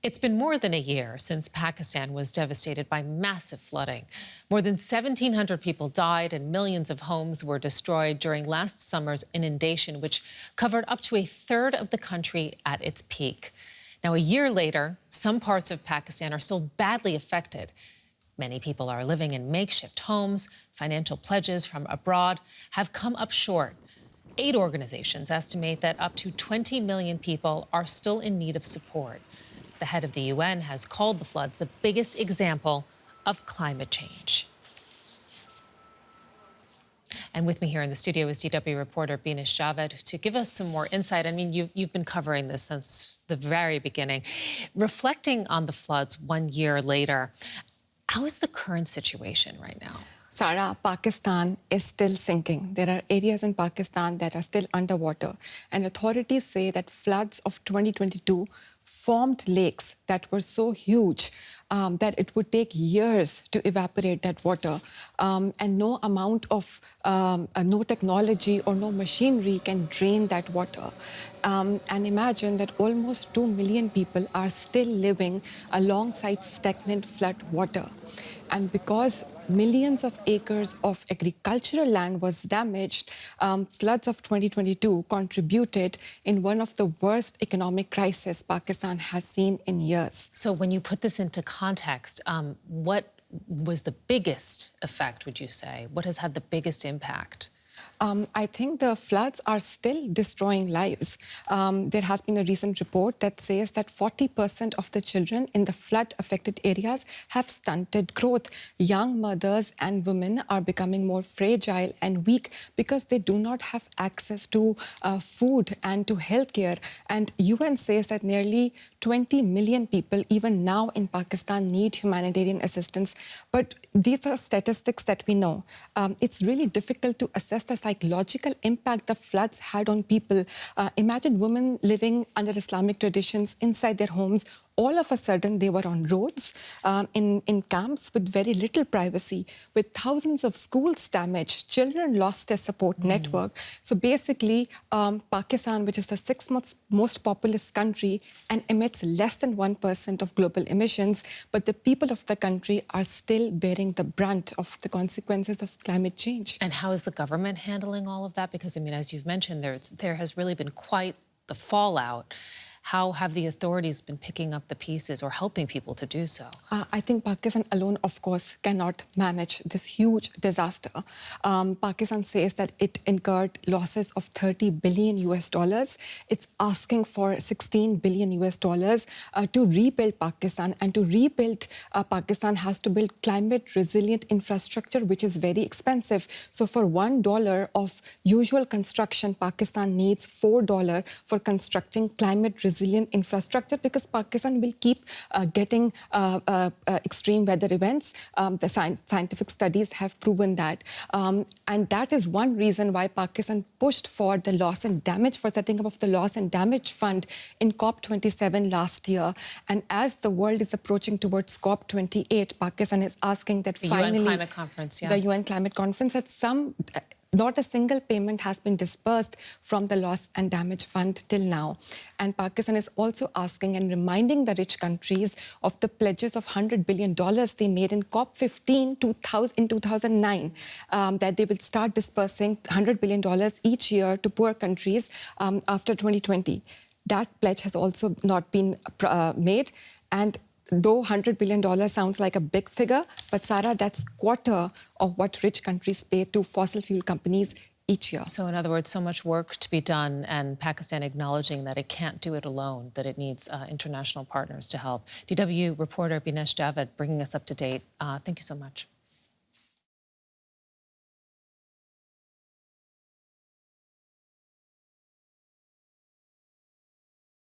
It's been more than a year since Pakistan was devastated by massive flooding. More than 1,700 people died and millions of homes were destroyed during last summer's inundation, which covered up to a third of the country at its peak. Now, a year later, some parts of Pakistan are still badly affected. Many people are living in makeshift homes. Financial pledges from abroad have come up short. Aid organizations estimate that up to 20 million people are still in need of support. The head of the UN has called the floods the biggest example of climate change. And with me here in the studio is DW reporter Binesh Javed to give us some more insight. I mean, you've been covering this since the very beginning. Reflecting on the floods 1 year later, how is the current situation right now? Sarah, Pakistan is still sinking. There are areas in Pakistan that are still underwater. And authorities say that floods of 2022 formed lakes that were so huge that it would take years to evaporate that water. And no amount of, no technology or no machinery can drain that water. And imagine that almost 2 million people are still living alongside stagnant flood water. And because millions of acres of agricultural land was damaged, floods of 2022 contributed in one of the worst economic crises Pakistan has seen in years. So when you put this into context, what was the biggest effect, would you say? What has had the biggest impact? I think the floods are still destroying lives. There has been a recent report that says that 40% of the children in the flood-affected areas have stunted growth. Young mothers and women are becoming more fragile and weak because they do not have access to food and to healthcare. And UN says that nearly 20 million people, even now in Pakistan, need humanitarian assistance. But these are statistics that we know. It's really difficult to assess the psychological impact the floods had on people. Imagine women living under Islamic traditions inside their homes. All of a sudden, they were on roads, in camps with very little privacy, with thousands of schools damaged. Children lost their support network. So basically, Pakistan, which is the sixth most populous country and emits less than 1% of global emissions, but the people of the country are still bearing the brunt of the consequences of climate change. And how is the government handling all of that? Because, I mean, as you've mentioned, there has really been quite the fallout. How have the authorities been picking up the pieces or helping people to do so? I think Pakistan alone, of course, cannot manage this huge disaster. Pakistan says that it incurred losses of $30 billion US. It's asking for $16 billion US to rebuild Pakistan. And to rebuild Pakistan has to build climate resilient infrastructure, which is very expensive. So for $1 of usual construction, Pakistan needs $4 for constructing climate resilient infrastructure, because Pakistan will keep getting extreme weather events. The scientific studies have proven that. And that is one reason why Pakistan pushed for the loss and damage, for setting up of the loss and damage fund in COP27 last year. And as the world is approaching towards COP28, Pakistan is asking that finally... The UN Climate Conference, yeah. The UN Climate Conference, that not a single payment has been disbursed from the loss and damage fund till now. And Pakistan is also asking and reminding the rich countries of the pledges of $100 billion they made in COP15 in 2009, that they will start dispersing $100 billion each year to poor countries after 2020. That pledge has also not been made. And though $100 billion sounds like a big figure, but Sarah, that's quarter of what rich countries pay to fossil fuel companies each year. So in other words, so much work to be done, and Pakistan acknowledging that it can't do it alone, that it needs international partners to help. DW reporter Binesh Javed bringing us up to date. Thank you so much.